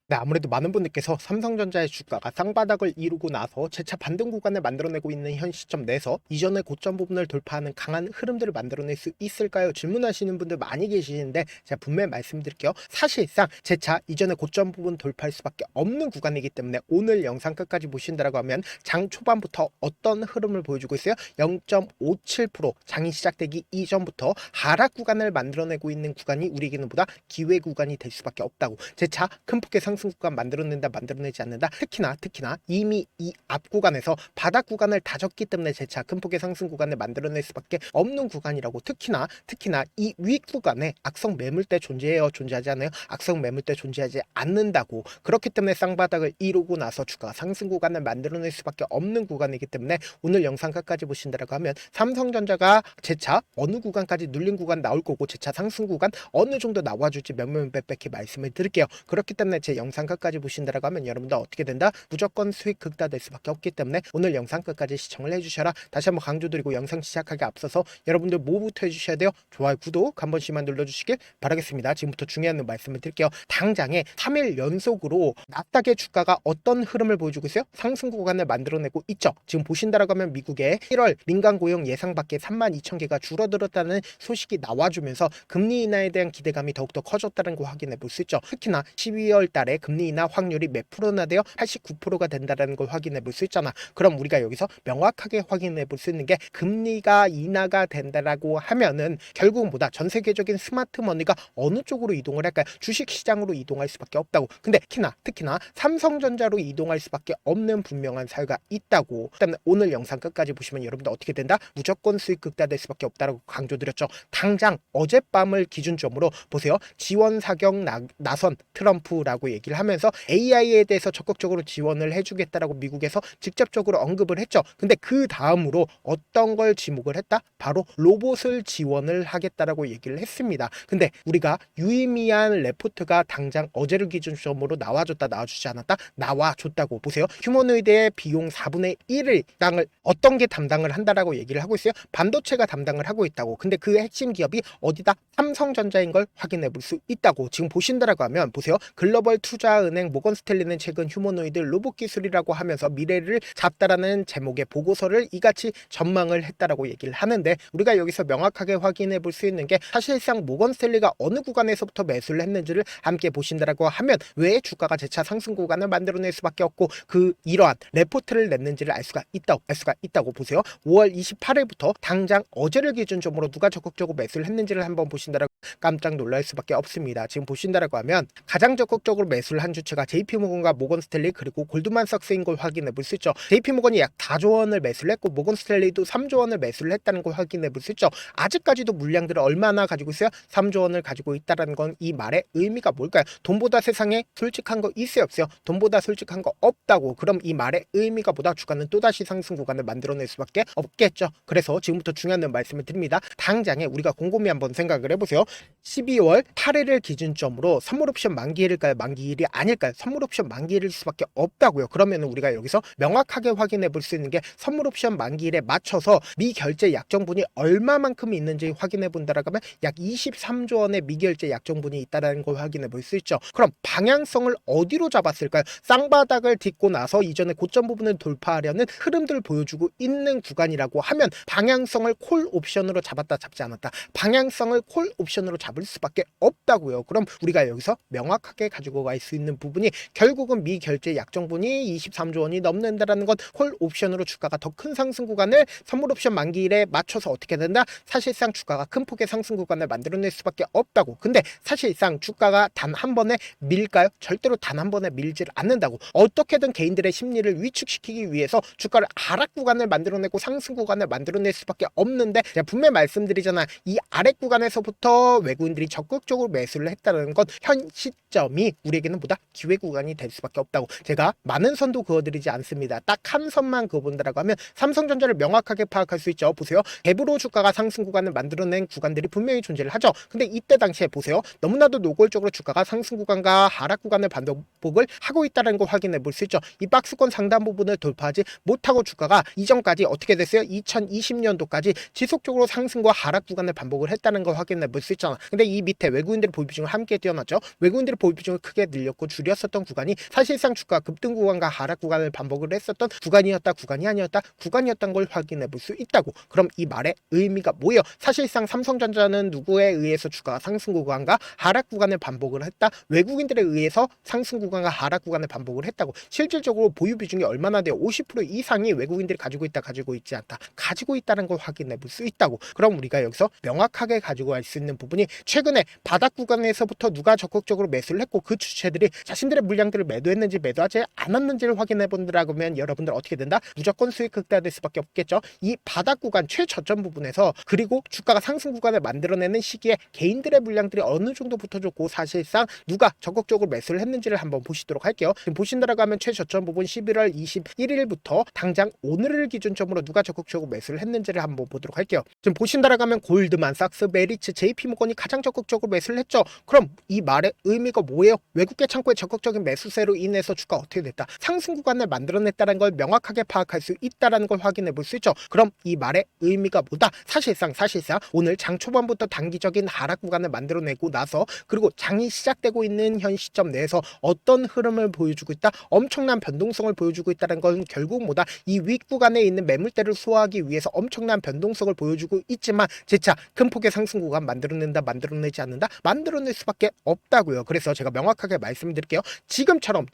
네, 아무래도 많은 분들께서 삼성전자의 주가가 쌍바닥을 이루고 나서 재차 반등 구간을 만들어내고 있는 현 시점 내에서 이전의 고점 부분을 돌파하는 강한 흐름들을 만들어낼 수 있을까요? 질문하시는 분들 많이 계시는데 제가 분명히 말씀드릴게요. 사실상 재차 이전의 고점 부분 돌파할 수밖에 없는 구간이기 때문에 오늘 영상 끝까지 보신다고 하면 장 초반부터 어떤 흐름을 보여주고 있어요? 0.57% 장이 시작되기 이전부터 하락 구간을 만들어내고 있는 구간이 우리에게는 보다 기회 구간이 될 수밖에 없다고. 재차 큰 폭의 상승 구간 만들어낸다 만들어내지 않는다. 특히나 이미 이 앞 구간에서 바닥 구간을 다졌기 때문에 재차 큰 폭의 상승 구간을 만들어낼 수밖에 없는 구간이라고. 특히나 이 위 구간에 악성 매물대 존재해요, 존재하지 않아요? 악성 매물대 존재하지 않는다고. 그렇기 때문에 쌍바닥을 이루고 나서 주가 상승 구간을 만들어낼 수밖에 없는 구간이기 때문에 오늘 영상 끝까지 보신다고 하면 삼성전자가 재차 어느 구간까지 눌린 구간 나올 거고 재차 상승 구간 어느 정도 나와줄지 몇몇백백히 말씀을 드릴게요. 그렇기 때문에 제 영상 끝까지 보신다고 하면 여러분들 어떻게 된다? 무조건 수익 극다될 수밖에 없기 때문에 오늘 영상 끝까지 시청을 해주셔라. 다시 한번 강조드리고 영상 시작하기 앞서서 여러분들 뭐부터 해주셔야 돼요? 좋아요, 구독 한 번씩만 눌러주시길 바라겠습니다. 지금부터 중요한 말씀을 드릴게요. 당장에 3일 연속으로 나스닥의 주가가 어떤 흐름을 보여주고 있어요? 상승 구간을 만들어내고 있죠. 지금 보신다고 하면 미국의 1월 민간 고용 예상 밖에 32,000개가 줄어들었다는 소식이 나와주면서 금리 인하에 대한 기대감이 더욱더 커졌다는 거 확인해 볼 수 있죠. 특히나 12월 달에 금리 인하 확률이 몇 프로나 돼요? 89%가 된다는 걸 확인해 볼 수 있잖아. 그럼 우리가 여기서 명확하게 확인해 볼 수 있는 게 금리가 인하가 된다라고 하면은 결국은 뭐다? 전 세계적인 스마트 머니가 어느 쪽으로 이동을 할까요? 주식 시장으로 이동할 수밖에 없다고. 근데 특히나 삼성전자로 이동할 수밖에 없는 분명한 사유가 있다고. 그다음에 오늘 영상 끝까지 보시면 여러분들 어떻게 된다? 무조건 수익 극대화될 수밖에 없다라고 강조드렸죠. 당장 어젯밤을 기준점으로 보세요. 지원 사격 나선 트럼프라고 얘기를 하면서 AI에 대해서 적극적으로 지원을 해주겠다라고 미국에서 직접적으로 언급을 했죠. 근데 그 다음으로 어떤 걸 지목을 했다? 바로 로봇을 지원을 하겠다라고 얘기를 했습니다. 근데 우리가 유의미한 레포트가 당장 어제를 기준점으로 나와주지 않았다? 나와줬다고. 보세요. 휴머노이드의 비용 4분의 1을 어떤 게 담당을 한다라고 얘기를 하고 있어요. 반도체가 담당을 하고 있다고. 근데 그 핵심 기업이 어디다? 삼성전자인 걸 확인해 볼 수 있다고. 지금 보신다라고 하면 보세요. 글로벌 투자은행 모건스탠리는 최근 휴머노이드 로봇 기술이라고 하면서 미래를 잡다라는 제목의 보고서를 이같이 전망을 했다라고 얘기를 하는데 우리가 여기서 명확하게 확인해 볼 수 있는 게 사실상 모건스탠리가 어느 구간에서부터 매수를 했는지를 함께 보신다라고 하면 왜 주가가 재차 상승 구간을 만들어낼 수밖에 없고 이러한 레포트를 냈는지를 알 수가 있다고 보세요. 5월 28일부터 당장 어제를 기준점으로 누가 적극적으로 매수를 했는지를 한번 보신다라고 깜짝 놀랄 수밖에 없습니다. 지금 보신다라고 하면 가장 적극적으로 매수를 한 주체가 JP모건과 모건스탠리 그리고 골드만삭스인 걸 확인해 볼 수 있죠. JP모건이 약 4조 원을 매수를 했고 모건스탠리도 3조 원을 매수를 했다는 걸 확인해 볼 수 있죠. 아직까지도 물량들을 얼마나 가지고 있어요? 3조 원을 가지고 있다는 건 이 말의 의미가 뭘까요? 돈보다 세상에 솔직한 거 있어요, 없어요? 돈보다 솔직한 거 없다고. 그럼 이 말의 의미가 보다 주가는 또다시 상승 구간을 만들어낼 수밖에 없겠죠. 그래서 지금부터 중요한 말씀을 드립니다. 당장에 우리가 곰곰이 한번 생각을 해보세요. 12월 8일을 기준점으로 선물옵션 만기일일까요? 만기일이 아닐까요? 선물옵션 만기일일 수밖에 없다고요. 그러면 우리가 여기서 명확하게 확인해 볼 수 있는 게 선물옵션 만기일에 맞춰서 미결제 약정분이 얼마만큼 있는지 확인해 본다라고 하면 약 23조 원의 미결제 약정분이 있다는 걸 확인해 볼 수 있죠. 그럼 방향성을 어디로 잡았을까요? 쌍바닥을 딛고 나서 이전에 고점 부분을 돌파하려는 흐름들을 보여주고 있는 구간이라고 하면 방향성을 콜 옵션으로 잡았다 잡지 않았다. 방향성을 콜 옵션으로 잡을 수밖에 없다고요. 그럼 우리가 여기서 명확하게 가지고 갈 수 있는 부분이 결국은 미결제 약정분이 23조 원이 넘는다라는 건 콜 옵션으로 주가가 더 큰 상승 구간을 선물 옵션 만기일에 맞춰서 어떻게 된다? 사실상 주가가 큰 폭의 상승 구간을 만들어낼 수밖에 없다고. 근데 사실상 주가가 단 한 번에 밀까요? 절대로 단 한 번에 밀질 않는다고. 어떻게든 개인들의 심리를 위축시키기 위해서 주가를 하락 구간을 만들어내고 상승 구간을 만들어낼 수밖에 없는데 제가 분명히 말씀드리잖아. 이 아래 구간에서부터 외국인들이 적극적으로 매수를 했다는 건 현 시점이 우리에게는 보다 기회 구간이 될 수밖에 없다고. 제가 많은 선도 그어드리지 않습니다. 딱 한 선만 그어본다라고 하면 삼성전자를 명확하게 파악할 수 있죠. 보세요. 갭으로 주가가 상승 구간을 만들어낸 구간들이 분명히 존재를 하죠. 근데 이때 당시에 보세요. 너무나도 노골적으로 주가가 상승 구간과 하락 구간을 반복을 하고 있다는 걸 확인해 볼 수 있죠. 이 박스권 상단 부분을 돌파하지 못하고 주가가 이전까지 어떻게 됐어요? 2020년도까지 지속적으로 상승과 하락 구간을 반복을 했다는 걸 확인해 볼 수 있잖아. 근데 이 밑에 외국인들의 보유 비중을 함께 띄워놨죠. 외국인들의 보유 비중을 크게 늘렸고 줄였었던 구간이 사실상 주가 급등 구간과 하락 구간을 반복을 했었던 구간이 아니었다, 구간이었던 걸 확인해 볼 수 있다고. 그럼 이 말의 의미가 뭐예요? 사실상 삼성전자는 누구에 의해서 주가가 상승 구간과 하락 구간을 반복을 했다? 외국인들에 의해서 상승 구간과 하락 구간을 반복을 했다고. 실질적으로 보유 비중이 얼마나 돼요? 50% 이상이 외국인들이 가지고 있다, 가지고 있지 않다, 가지고 있다는 걸 확인해 볼 수 있다고. 그럼 우리가 여기서 명확하게 가지고 갈 수 있는 부분이 최근에 바닥 구간에서부터 누가 적극적으로 매수를 했고 그 주체들이 자신들의 물량들을 매도했는지 매도하지 않았는지를 확인해 본다고 하면 여러분들 어떻게 된다? 무조건 수익 극대화될 수밖에 없겠죠. 이 바닥 구간 최저점 부분에서 그리고 주가가 상승 구간을 만들어내는 시기에 개인들의 물량들이 어느 정도 붙어줬고 사실상 누가 적극적으로 매수를 했는지를 한번 보시도록 할게요. 지금 보신다라고 하면 최저점 부분 11월 21일부터 당장 오늘을 기준점으로 누가 적극적으로 매수를 했는지를 한번 보도록 할게요. 지금 보신다라고 하면 골드만삭스, 메리츠, JP모건이 가장 적극적으로 매수를 했죠. 그럼 이 말의 의미가 뭐예요? 외국계 창고의 적극적인 매수세로 인해서 주가가 어떻게 됐다? 상승 구간을 만들어냈다는 걸 명확하게 파악할 수 있다는 걸 확인해 볼 수 있죠. 그럼 이 말의 의미가 뭐다? 사실상 오늘 장 초반부터 단기적인 하락 구간을 만들어내고 나서 그리고 장이 시작되고 있는 현 시점 내에서 어떤 흐름을 보여주고 있다? 엄청난 변동성을 보여주고 있다는 건 결국 뭐다? 이 윗구간에 있는 매물대를 소화하기 위해서 엄청난 변동성을 보여주고 있지만 재차 큰 폭의 상승 구간 만들어낸다, 만들어내지 않는다? 만들어낼 수밖에 없다고요. 그래서 제가 명확하게 말씀드릴게요. 지금처럼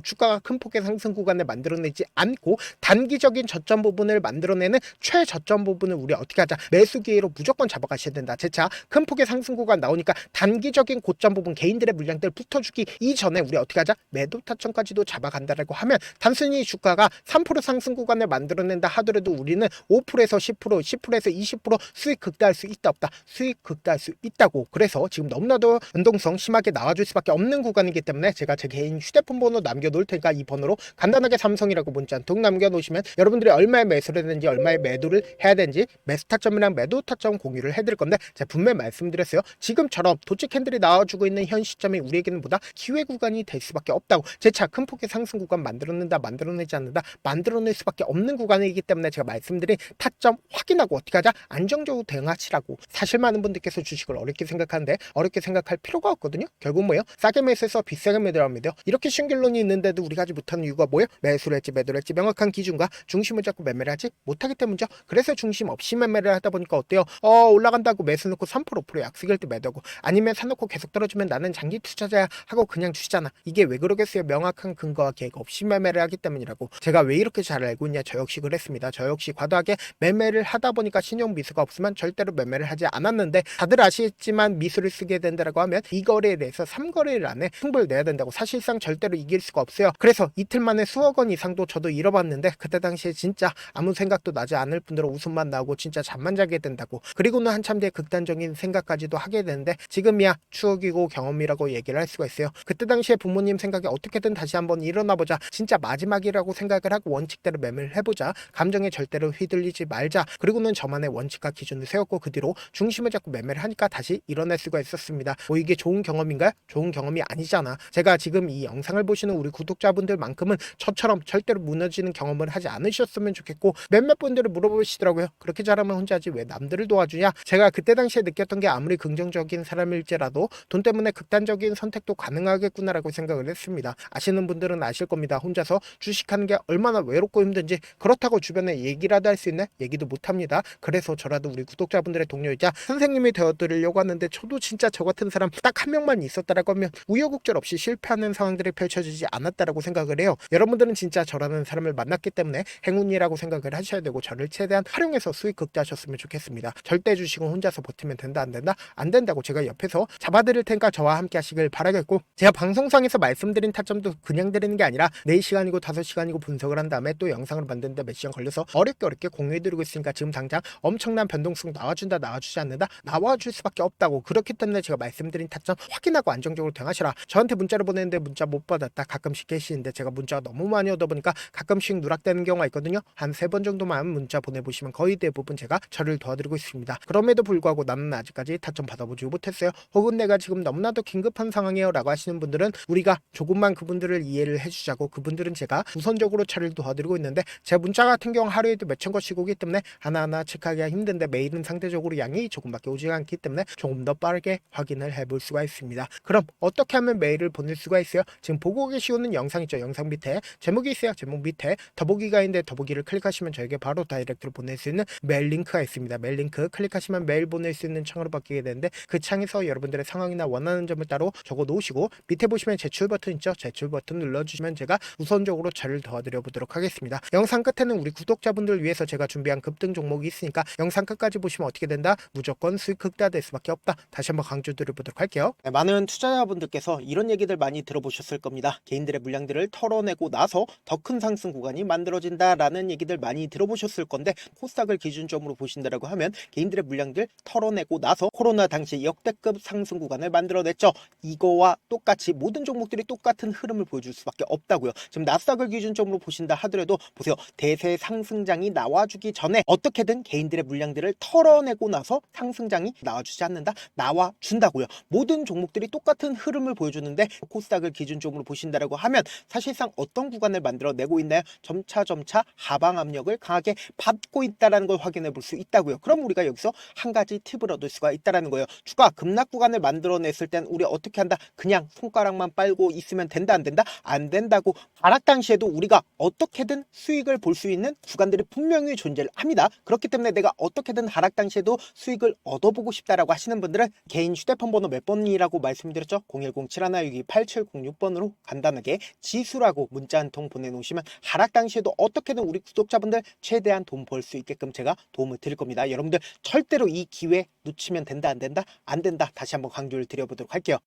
주가가 큰 폭의 상승 구간을 만들어내지 않고 단기적인 저점 부분을 만들어내는 최저점 부분을 우리 어떻게 하자? 매수 기회로 무조건 잡아가셔야 된다. 재차 큰 폭의 상승 구간 나오니까 단기적인 고점 부분 개인들의 물량들 붙어주기 이전에 우리 어떻게 하자? 매도 타점까지도 잡아간다라고 하면 단순히 주가가 3% 상승 구간을 만들어낸다 하더라도 우리는 5%에서 10%, 10%에서 20% 수익 극대화할 수 있다 없다? 수익 극대화할 수 있다고. 그래서 지금 너무나도 변동성 심하게 나와줄 수밖에 없는 구간이기 때문에 제가 제 개인 휴대폰 번호 남겨놓을 테니까 이 번호로 간단하게 삼성이라고 문자 한 통 남겨놓으시면 여러분들이 얼마에 매수를 했는지 얼마에 매도를 해야 되는지 매수 타점이랑 매도 타점 공유를 해드릴 건데 제가 분명히 말씀드렸어요. 지금처럼 도치 캔들이 나와주고 있는 현 시점이 우리에게는 보다 기회 구간이 될 수밖에 없다고. 재차 큰 폭의 상승 구간 만들어낸다, 만들어내지 않는다, 만들어낼 수밖에 없는 구간이기 때문에 제가 말씀드린 타점 확인하고 어떻게 하자? 안정적으로 대응하시라고. 사실 많은 분들께서 주식을 어렵게 생각하는데 어렵게 생각할 필요가 없거든요. 결국 뭐예요? 싸게 매수해서 비싸게 매도합니다. 이렇게 쉬운 결론이 있는데도 우리가 하지 못하는 이유가 뭐예요? 매수를 할지 매도를 할지 명확한 기준과 중심을 잡고 매매를 하지 못하기 때문이죠. 그래서 중심 없이 매매를 하다 보니까 어때요? 올라간다고 매수 넣고 3% 5% 약속일 때 매도하고 아니면 사놓고 계속 떨어지면 나는 장기 투자자야 하고 그냥 주시잖아. 이게 왜 그러겠어요? 명확한 근거와 계획 없이 매매를 하기 때문이라고. 제가 왜 이렇게 잘 알고 있냐? 저 역시 그랬습니다. 저 역시 과도하게 매매를 하다 보니까 신용 미수가 없으면 절대로 매매를 하지 않았는데 다들 아시겠지만 미수를 쓰게 된다라고 하면 2거래에 대해서 3거래일 안에 승부를 내야 된다고. 사실상 절대로 이길 수가 없어요. 그래서 이틀 만에 수억 원 이상도 저도 잃어봤는데 그때 당시에 진짜 아무 생각도 나지 않을 뿐더러 웃음만 나오고 진짜 잠만 자게 된다고. 그리고는 한참 뒤에 극단적인 생각까지도 하게 되는데 지금이야 추억이고 경험이라고 얘기를 할 수가 있어요. 그때 당시에 부모님 생각에 어떻게든 다시 한번 일어나보자, 진짜 마지막이라고 생각을 하고 원칙대로 매매를 해보자, 감정에 절대로 휘둘리지 말자, 그리고는 저만의 원칙과 기준을 세웠고 그 뒤로 중심을 잡고 매매를 하니까 다시 일어날 수가 있었습니다. 뭐 이게 좋은 경험인가요? 좋은 경험이 아니잖아. 제가 지금 이 영상을 보시는 우리 구독자분들만큼은 저처럼 절대로 무너지는 경험을 하지 않으셨으면 좋겠고 몇몇 분들을 물어보시더라고요. 그렇게 잘하면 혼자 하지 왜 남들을 도와주냐? 제가 그때 당시에 느꼈던 게 아무리 긍정적인 사람일지라도 돈 때문에 극단적인 선택도 가능하겠구나라고 생각을 했습니다. 아시는 분들은 아실 겁니다. 혼자서 주식하는 게 얼마나 외롭고 힘든지. 그렇다고 주변에 얘기라도 할 수 있나? 얘기도 못합니다. 그래서 저라도 우리 구독자분들의 동료이자 선생님이 되어드리려고 하는데 저도 진짜 저 같은 사람 딱 한 명만 있었다라고 하면 우여곡절 없이 실패하는 상황들이 펼쳐지지 않았다라고 생각을 해요. 여러분들은 진짜 저라는 사람을 만났기 때문에 행운이라고 생각을 하셔야 되고 저를 최대한 활용해서 수익 극대화하셨으면 좋겠습니다. 절대 주식은 혼자서 버티면 된다 안 된다? 안 된다고 제가 옆에서 잡아드릴 테니까 저와 함께 하시길 바라겠고, 제가 방송상에서 말씀드린 타점도 그냥 드리는 게 아니라 4시간이고 5시간이고 분석을 한 다음에 또 영상을 만드는데 몇 시간 걸려서 어렵게 공유해드리고 있으니까 지금 당장 엄청난 변동성 나와준다 나와주지 않는다? 나와줄 수밖에 없다고. 그렇기 때문에 제가 말씀드린 타점 확인하고 안정적으로 대응하시라. 저한테 문자를 보내는데 문자 못 받았다 가끔씩 계시는데 제가 문자가 너무 많이 오다 보니까 가끔씩 누락되는 경우가 있거든요. 한 3번 정도만 문자 보내보시면 거의 대부분 제가 저를 도와드리고 있습니다. 그럼에도 불구하고 나는 아직까지 타점 받아보지 못했어요. 혹은 내가 지금 너무나도 긴급한 상황이에요 라고 하시는 분들은 우리가 조금만 그분들을 이해를 해주자고, 그분들은 제가 우선적으로 처리를 도와드리고 있는데 제 문자 같은 경우 하루에도 몇천 건씩 오기 때문에 하나하나 체크하기가 힘든데 메일은 상대적으로 양이 조금밖에 오지 않기 때문에 조금 더 빠르게 확인을 해볼 수가 있습니다. 그럼 어떻게 하면 메일을 보낼 수가 있어요? 지금 보고 계시는 영상 있죠? 영상 밑에 제목이 있어요. 제목 밑에 더보기가 있는데 더보기를 클릭하시면 저에게 바로 다이렉트로 보낼 수 있는 메일 링크가 있습니다. 메일 링크 클릭하시면 메일 보낼 수 있는 창으로 바뀌게 되는데 그 창에서 여러분들의 상황이나 원하는 점을 따로 적어 놓으시고 밑에 보시면 제출 버튼 있죠? 제출 버튼 눌러주시면 제가 우선적으로 저를 도와드려 보도록 하겠습니다. 영상 끝에는 우리 구독자분들을 위해서 제가 준비한 급등 종목이 있으니까 영상 끝까지 보시면 어떻게 된다? 무조건 수익 극대화될 수밖에 없다. 다시 한번 강조드려보도록 할게요. 네, 많은 투자자분들께서 이런 얘기들 많이 들어보셨을 겁니다. 개인들의 물량들을 털어내고 나서 더 큰 상승 구간이 만들어진다라는 얘기들 많이 들어보셨을 건데 코스닥을 기준점으로 보신다라고 하면 개인들의 물량들 털어내고 나서 코로나 당시 역대급 상승 구간을 만들어냈죠. 이거와 똑같이 모든 종목들이 똑같은 흐름을 보여줄 수밖에 없다고요. 지금 나스닥을 기준점으로 보신다 하더라도 보세요. 대세 상승장이 나와주기 전에 어떻게든 개인들의 물량들을 털어내고 나서 상승장이 나와주지 않는다? 나와준다고요. 모든 종목들이 똑같은 흐름을 보여주는데 코스닥을 기준점으로 보신다라고 하면 사실상 어떤 구간을 만들어내고 있나요? 점차 하방 압력을 강하게 받고 있다는 걸 확인해 볼 수 있다고요. 그럼 우리가 여기서 한 가지 팁을 얻을 수가 있다는 거예요. 주가 급락 구간을 만들어냈을 땐 우리 어떻게 한다? 그냥 손가락만 빨고 있으면 된다 안 된다? 안 된다고. 하락 당시에도 우리가 어떻게든 수익을 볼 수 있는 구간들이 분명히 존재를 합니다. 그렇기 때문에 내가 어떻게든 하락 당시에도 수익을 얻어보고 싶다라고 하시는 분들은 개인 휴대폰 번호 몇 번이라고 말씀드렸죠? 010-7162-8706번으로 간단하게 지수라고 문자 한 통 보내놓으시면 하락 당시에도 어떻게든 우리 구독자분들 최대한 돈 벌 수 있게끔 제가 도움을 드릴 겁니다. 여러분들 절대로 이 기회 놓치면 된다 안 된다? 안 된다. 다시 한번 강조를 드려보도록 할게요.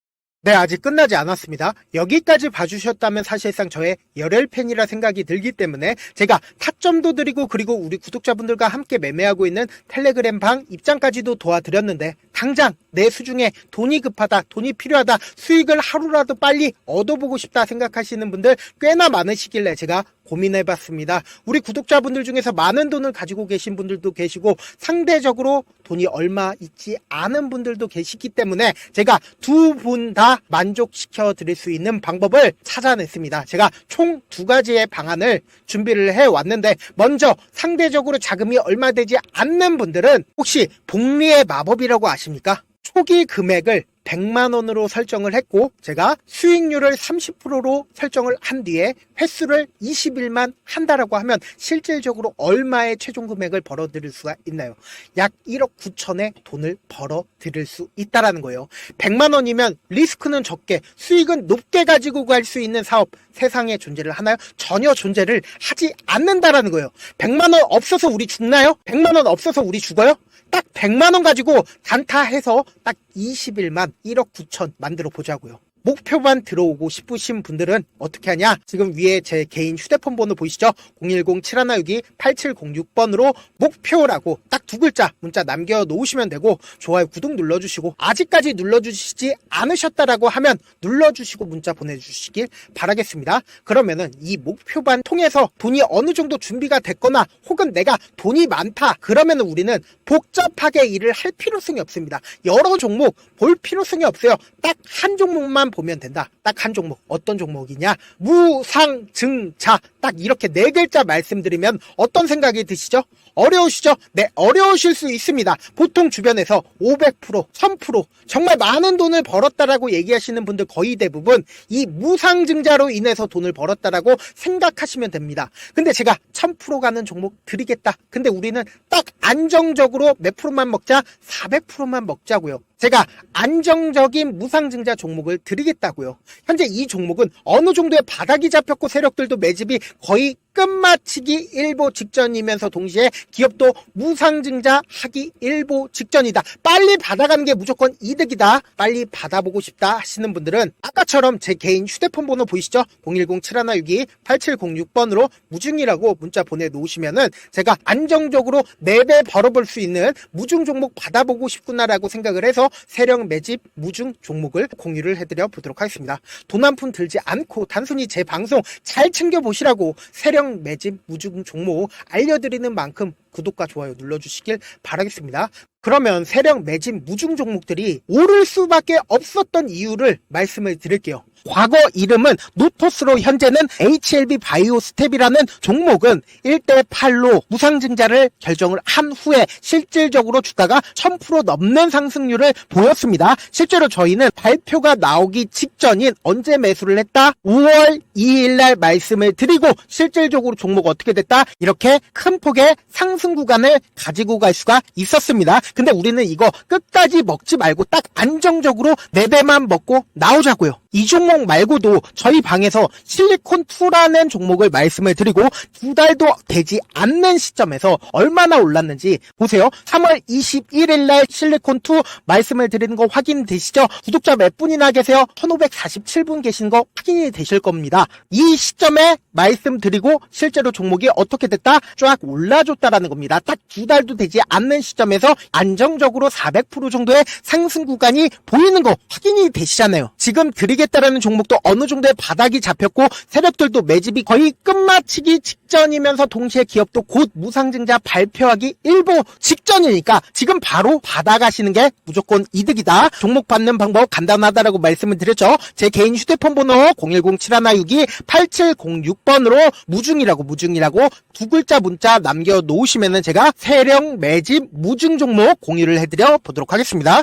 네, 아직 끝나지 않았습니다. 여기까지 봐주셨다면 사실상 저의 열혈 팬이라 생각이 들기 때문에 제가 타점도 드리고 그리고 우리 구독자분들과 함께 매매하고 있는 텔레그램 방 입장까지도 도와드렸는데 당장 내 수중에 돈이 급하다, 돈이 필요하다, 수익을 하루라도 빨리 얻어보고 싶다 생각하시는 분들 꽤나 많으시길래 제가 고민해봤습니다. 우리 구독자분들 중에서 많은 돈을 가지고 계신 분들도 계시고 상대적으로 돈이 얼마 있지 않은 분들도 계시기 때문에 제가 두 분 다 만족시켜 드릴 수 있는 방법을 찾아냈습니다. 제가 총 두 가지의 방안을 준비를 해왔는데 먼저 상대적으로 자금이 얼마 되지 않는 분들은 혹시 복리의 마법이라고 아십니까? 초기 금액을 100만 원으로 설정을 했고 제가 수익률을 30%로 설정을 한 뒤에 횟수를 20일만 한다라고 하면 실질적으로 얼마의 최종 금액을 벌어들일 수가 있나요? 약 1억 9천의 돈을 벌어들일 수 있다라는 거예요. 100만 원이면 리스크는 적게 수익은 높게 가지고 갈 수 있는 사업 세상에 존재를 하나요? 전혀 존재를 하지 않는다라는 거예요. 100만 원 없어서 우리 죽나요? 100만 원 없어서 우리 죽어요? 딱 100만 원 가지고 단타해서 딱 20일만 1억 9천 만들어 보자고요. 목표만 들어오고 싶으신 분들은 어떻게 하냐? 지금 위에 제 개인 휴대폰 번호 보이시죠? 010-7162-8706번으로 목표라고 딱 두 글자 문자 남겨놓으시면 되고 좋아요, 구독 눌러주시고 아직까지 눌러주시지 않으셨다라고 하면 눌러주시고 문자 보내주시길 바라겠습니다. 그러면은 이 목표반 통해서 돈이 어느 정도 준비가 됐거나 혹은 내가 돈이 많다 그러면은 우리는 복잡하게 일을 할 필요성이 없습니다. 여러 종목 볼 필요성이 없어요. 딱 한 종목만 보면 된다. 딱 한 종목. 어떤 종목이냐? 무상증자. 딱 이렇게 네 글자 말씀드리면 어떤 생각이 드시죠? 어려우시죠? 네, 어려우실 수 있습니다. 보통 주변에서 500%, 1000% 정말 많은 돈을 벌었다라고 얘기하시는 분들 거의 대부분 이 무상증자로 인해서 돈을 벌었다라고 생각하시면 됩니다. 근데 제가 1000% 가는 종목 드리겠다. 근데 우리는 딱 안정적으로 몇 프로만 먹자? 400%만 먹자고요. 제가 안정적인 무상증자 종목을 드리겠다고요. 현재 이 종목은 어느 정도의 바닥이 잡혔고 세력들도 매집이 거의 끝마치기 일보 직전이면서 동시에 기업도 무상증자 하기 일보 직전이다. 빨리 받아가는 게 무조건 이득이다. 빨리 받아보고 싶다 하시는 분들은 아까처럼 제 개인 휴대폰 번호 보이시죠? 010-7162-8706번으로 무중이라고 문자 보내놓으시면은 제가 안정적으로 4배 벌어볼 수 있는 무중 종목 받아보고 싶구나라고 생각을 해서 세력 매집 무중 종목을 공유를 해드려 보도록 하겠습니다. 돈 한 푼 들지 않고 단순히 제 방송 잘 챙겨보시라고 세력 매집 무중 종목 알려드리는 만큼 구독과 좋아요 눌러주시길 바라겠습니다. 그러면 세력 매집 무중 종목들이 오를 수밖에 없었던 이유를 말씀을 드릴게요. 과거 이름은 노토스로 현재는 HLB 바이오스텝이라는 종목은 1대8로 무상증자를 결정을 한 후에 실질적으로 주가가 1000% 넘는 상승률을 보였습니다. 실제로 저희는 발표가 나오기 직전인 언제 매수를 했다? 5월 2일 날 말씀을 드리고 실질적으로 종목 어떻게 됐다? 이렇게 큰 폭의 상승 구간을 가지고 갈 수가 있었습니다. 근데 우리는 이거 끝까지 먹지 말고 딱 안정적으로 4배만 먹고 나오자고요. 이 종목 말고도 저희 방에서 실리콘2라는 종목을 말씀을 드리고 2달도 되지 않는 시점에서 얼마나 올랐는지 보세요. 3월 21일 날 실리콘2 말씀을 드리는 거 확인되시죠? 구독자 몇 분이나 계세요? 1547분 계신 거 확인이 되실 겁니다. 이 시점에 말씀드리고 실제로 종목이 어떻게 됐다? 쫙 올라줬다라는 겁니다. 딱 2달도 되지 않는 시점에서 안정적으로 400% 정도의 상승 구간이 보이는 거 확인이 되시잖아요. 지금 드리겠다라는 종목도 어느 정도의 바닥이 잡혔고 세력들도 매집이 거의 끝마치기 직전이면서 동시에 기업도 곧 무상증자 발표하기 일보 직전이니까 지금 바로 받아가시는 게 무조건 이득이다. 종목 받는 방법 간단하다라고 말씀을 드렸죠. 제 개인 휴대폰 번호 010-7162-8706번으로 무중이라고 두 글자 문자 남겨놓으시면은 제가 세력 매집 무중 종목 공유를 해드려 보도록 하겠습니다.